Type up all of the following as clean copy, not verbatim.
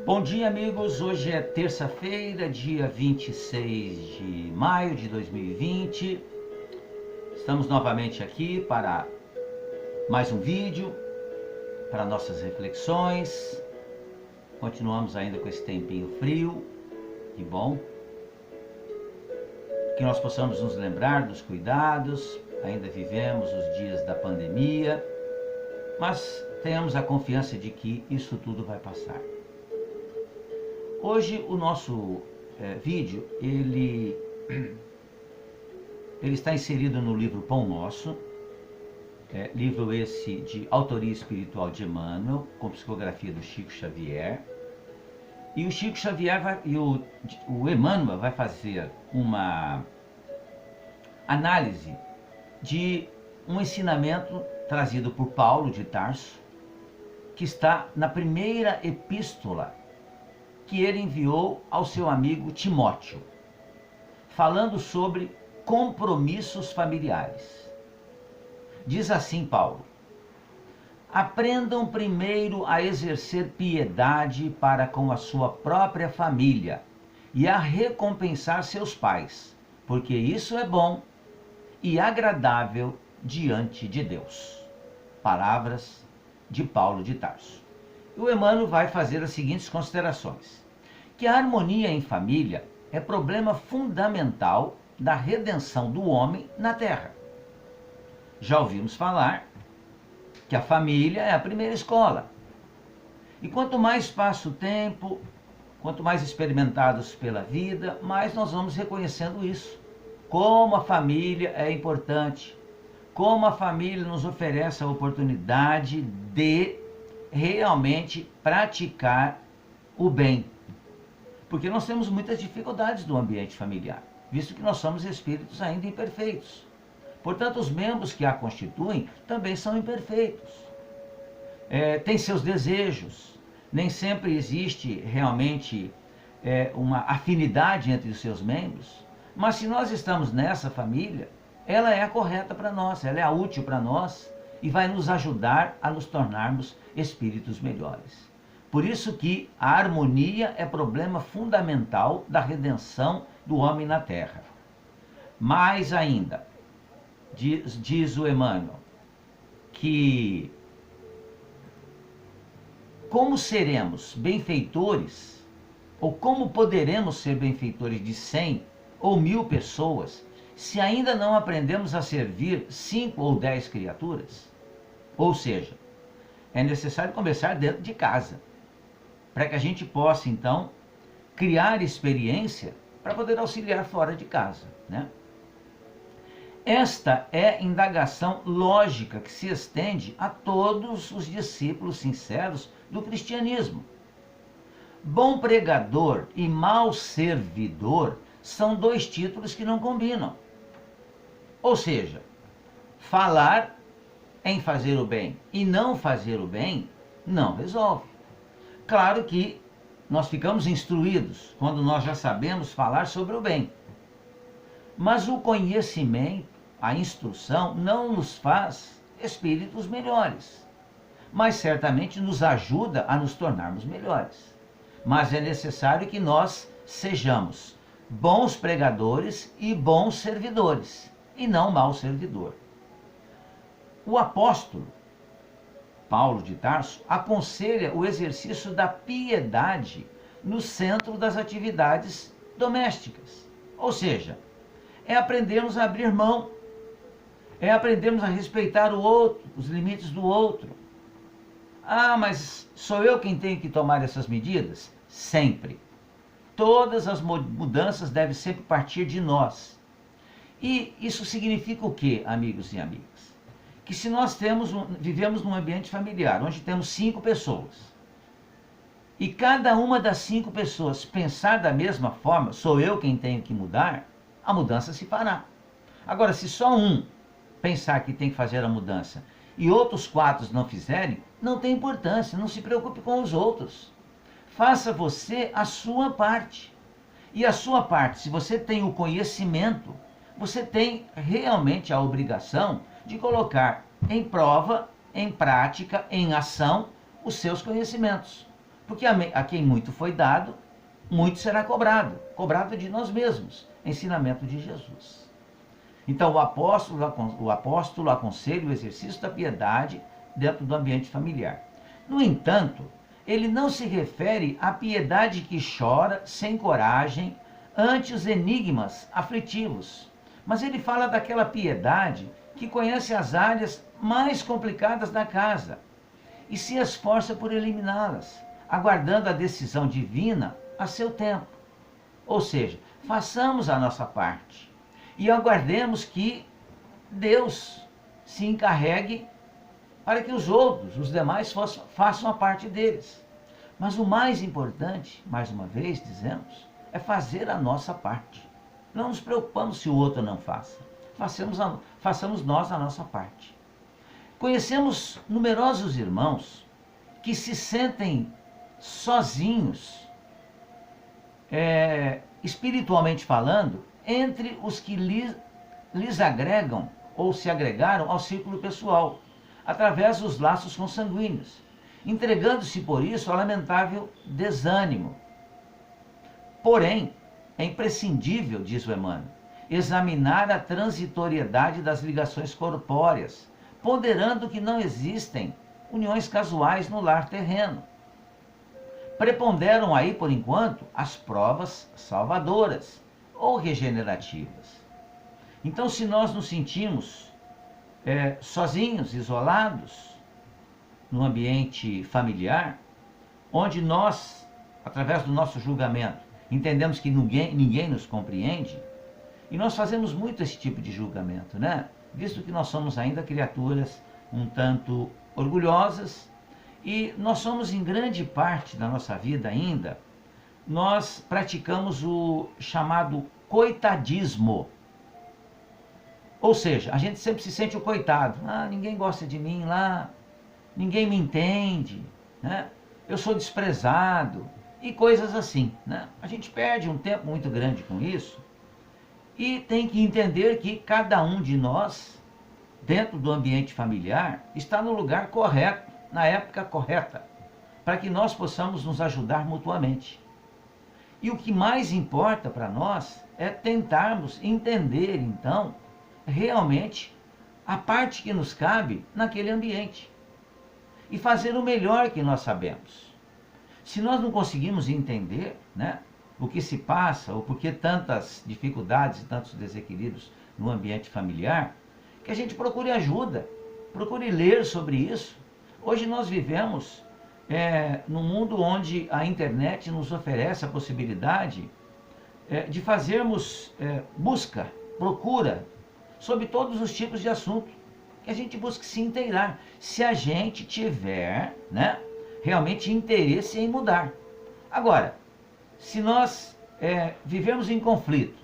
Bom dia, amigos. Hoje é terça-feira, dia 26 de maio de 2020. Estamos novamente aqui para mais um vídeo, para nossas reflexões. Continuamos ainda com esse tempinho frio, que bom. Que nós possamos nos lembrar dos cuidados. Ainda vivemos os dias da pandemia, mas tenhamos a confiança de que isso tudo vai passar. Hoje o nosso vídeo, ele está inserido no livro Pão Nosso, livro esse de autoria espiritual de Emmanuel, com psicografia do Chico Xavier. E o Chico Xavier o Emmanuel vai fazer uma análise de um ensinamento trazido por Paulo de Tarso, que está na primeira epístola que ele enviou ao seu amigo Timóteo, falando sobre compromissos familiares. Diz assim Paulo: aprendam primeiro a exercer piedade para com a sua própria família e a recompensar seus pais, porque isso é bom e agradável diante de Deus. Palavras de Paulo de Tarso. O Emmanuel vai fazer as seguintes considerações: que a harmonia em família é problema fundamental da redenção do homem na Terra. Já ouvimos falar que a família é a primeira escola. E quanto mais passa o tempo, quanto mais experimentados pela vida, mais nós vamos reconhecendo isso. Como a família é importante, como a família nos oferece a oportunidade de realmente praticar o bem. Porque nós temos muitas dificuldades no ambiente familiar, visto que nós somos espíritos ainda imperfeitos. Portanto, os membros que a constituem também são imperfeitos. Têm seus desejos, nem sempre existe realmente uma afinidade entre os seus membros, mas se nós estamos nessa família, ela é a correta para nós, ela é a útil para nós e vai nos ajudar a nos tornarmos espíritos melhores. Por isso que a harmonia é problema fundamental da redenção do homem na Terra. Mais ainda, diz o Emmanuel, que como seremos benfeitores, ou como poderemos ser benfeitores de 100 ou 1000 pessoas, se ainda não aprendemos a servir 5 ou 10 criaturas? Ou seja, é necessário começar dentro de casa, para que a gente possa, então, criar experiência para poder auxiliar fora de casa, né? Esta é a indagação lógica que se estende a todos os discípulos sinceros do cristianismo. Bom pregador e mau servidor são dois títulos que não combinam. Ou seja, falar em fazer o bem e não fazer o bem não resolve. Claro que nós ficamos instruídos quando nós já sabemos falar sobre o bem. Mas o conhecimento, a instrução, não nos faz espíritos melhores, mas certamente nos ajuda a nos tornarmos melhores. Mas é necessário que nós sejamos bons pregadores e bons servidores, e não mau servidor. O apóstolo Paulo de Tarso aconselha o exercício da piedade no centro das atividades domésticas. Ou seja, é aprendermos a abrir mão, é aprendermos a respeitar o outro, os limites do outro. Ah, mas sou eu quem tenho que tomar essas medidas? Sempre. Todas as mudanças devem sempre partir de nós. E isso significa o quê, amigos e amigas? Que se nós vivemos num ambiente familiar, onde temos 5 pessoas, e cada uma das 5 pessoas pensar da mesma forma, sou eu quem tenho que mudar, a mudança se fará. Agora, se só um pensar que tem que fazer a mudança e outros 4 não fizerem, não tem importância, não se preocupe com os outros. Faça você a sua parte. E a sua parte, se você tem o conhecimento, você tem realmente a obrigação de colocar em prova, em prática, em ação, os seus conhecimentos. Porque a quem muito foi dado, muito será cobrado. Cobrado de nós mesmos. Ensinamento de Jesus. Então o apóstolo aconselha o exercício da piedade dentro do ambiente familiar. No entanto, ele não se refere à piedade que chora sem coragem ante os enigmas aflitivos, mas ele fala daquela piedade que conhece as áreas mais complicadas da casa e se esforça por eliminá-las, aguardando a decisão divina a seu tempo. Ou seja, façamos a nossa parte e aguardemos que Deus se encarregue para que os outros, os demais, façam a parte deles. Mas o mais importante, mais uma vez dizemos, é fazer a nossa parte. Não nos preocupamos se o outro não faça. Façamos nós a nossa parte. Conhecemos numerosos irmãos que se sentem sozinhos, espiritualmente falando, entre os que lhes agregam ou se agregaram ao círculo pessoal, através dos laços consanguíneos, entregando-se por isso ao lamentável desânimo. Porém, é imprescindível, diz o Emmanuel, examinar a transitoriedade das ligações corpóreas, ponderando que não existem uniões casuais no lar terreno. Preponderam aí, por enquanto, as provas salvadoras ou regenerativas. Então, se nós nos sentimos sozinhos, isolados, no ambiente familiar, onde nós, através do nosso julgamento, entendemos que ninguém nos compreende, e nós fazemos muito esse tipo de julgamento, né? Visto que nós somos ainda criaturas um tanto orgulhosas, e nós somos, em grande parte da nossa vida ainda, nós praticamos o chamado coitadismo. Ou seja, a gente sempre se sente o coitado. Ah, ninguém gosta de mim lá, ninguém me entende, né? Eu sou desprezado, e coisas assim, né? A gente perde um tempo muito grande com isso, e tem que entender que cada um de nós, dentro do ambiente familiar, está no lugar correto, na época correta, para que nós possamos nos ajudar mutuamente. E o que mais importa para nós é tentarmos entender, então, realmente a parte que nos cabe naquele ambiente e fazer o melhor que nós sabemos. Se nós não conseguimos entender, né, o que se passa ou por que tantas dificuldades e tantos desequilíbrios no ambiente familiar, que a gente procure ajuda, procure ler sobre isso. Hoje nós vivemos num mundo onde a internet nos oferece a possibilidade de fazermos busca, procura, sobre todos os tipos de assunto, que a gente busque se inteirar, se a gente tiver, né, realmente interesse em mudar. Agora, se nós vivemos em conflito,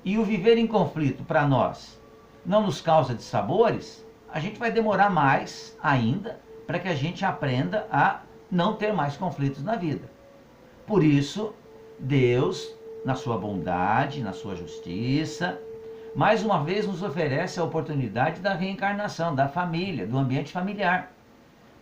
e o viver em conflito para nós não nos causa dissabores, a gente vai demorar mais ainda para que a gente aprenda a não ter mais conflitos na vida. Por isso, Deus, na sua bondade, na sua justiça, mais uma vez nos oferece a oportunidade da reencarnação, da família, do ambiente familiar,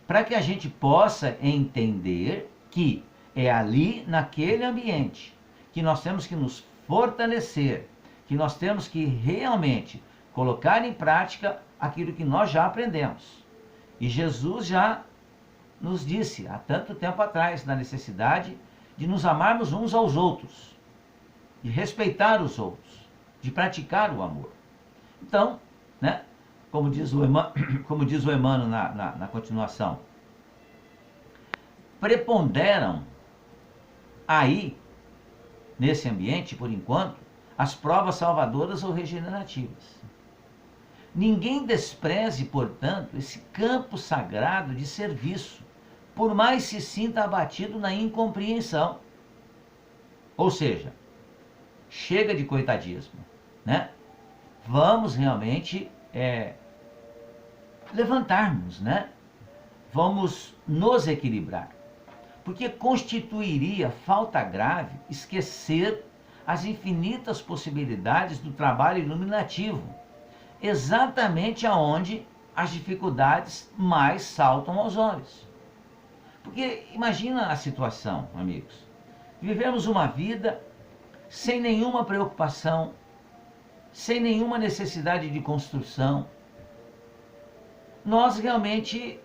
para que a gente possa entender que é ali, naquele ambiente, que nós temos que nos fortalecer, que nós temos que realmente colocar em prática aquilo que nós já aprendemos. E Jesus já nos disse, há tanto tempo atrás, da necessidade de nos amarmos uns aos outros, de respeitar os outros, de praticar o amor. Então, né, como diz o Emmanuel na continuação, preponderam aí, nesse ambiente, por enquanto, as provas salvadoras ou regenerativas. Ninguém despreze, portanto, esse campo sagrado de serviço, por mais se sinta abatido na incompreensão. Ou seja, chega de coitadismo, né? Vamos realmente levantarmos, né? Vamos nos equilibrar, porque constituiria falta grave esquecer as infinitas possibilidades do trabalho iluminativo, exatamente aonde as dificuldades mais saltam aos olhos. Porque imagina a situação, amigos. Vivemos uma vida sem nenhuma preocupação, sem nenhuma necessidade de construção. Nós realmente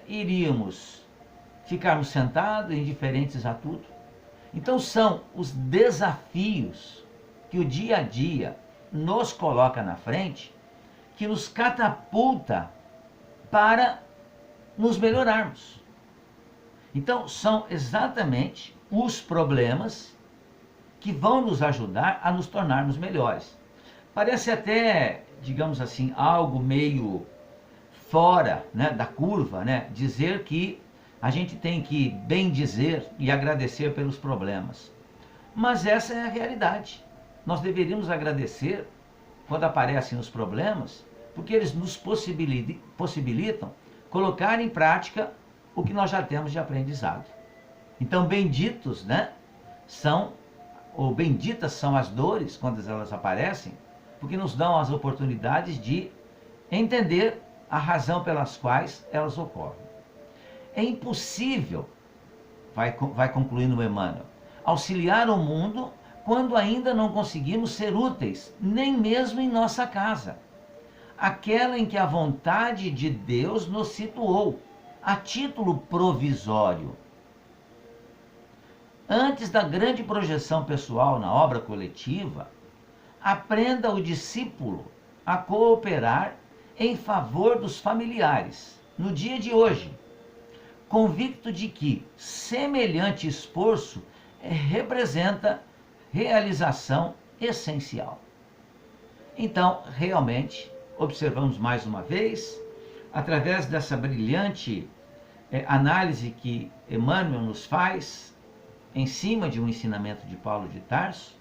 iríamos ficarmos sentados, indiferentes a tudo. Então são os desafios que o dia a dia nos coloca na frente que nos catapulta para nos melhorarmos. Então são exatamente os problemas que vão nos ajudar a nos tornarmos melhores. Parece até, digamos assim, algo meio fora, né, da curva, né, dizer que a gente tem que bendizer e agradecer pelos problemas. Mas essa é a realidade. Nós deveríamos agradecer quando aparecem os problemas, porque eles nos possibilitam colocar em prática o que nós já temos de aprendizado. Então, benditos, né, ou benditas são as dores quando elas aparecem, porque nos dão as oportunidades de entender a razão pelas quais elas ocorrem. É impossível, vai concluindo o Emmanuel, auxiliar o mundo quando ainda não conseguimos ser úteis, nem mesmo em nossa casa, aquela em que a vontade de Deus nos situou, a título provisório. Antes da grande projeção pessoal na obra coletiva, aprenda o discípulo a cooperar em favor dos familiares, no dia de hoje, convicto de que semelhante esforço representa realização essencial. Então, realmente, observamos mais uma vez, através dessa brilhante análise que Emmanuel nos faz, em cima de um ensinamento de Paulo de Tarso,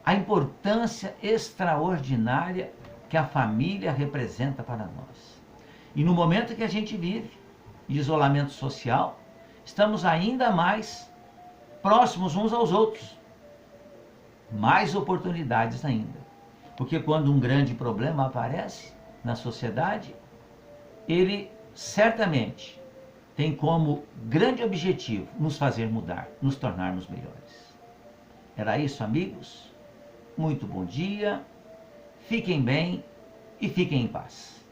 a importância extraordinária que a família representa para nós. E no momento que a gente vive, de isolamento social, estamos ainda mais próximos uns aos outros. Mais oportunidades ainda. Porque quando um grande problema aparece na sociedade, ele certamente tem como grande objetivo nos fazer mudar, nos tornarmos melhores. Era isso, amigos? Muito bom dia, fiquem bem e fiquem em paz.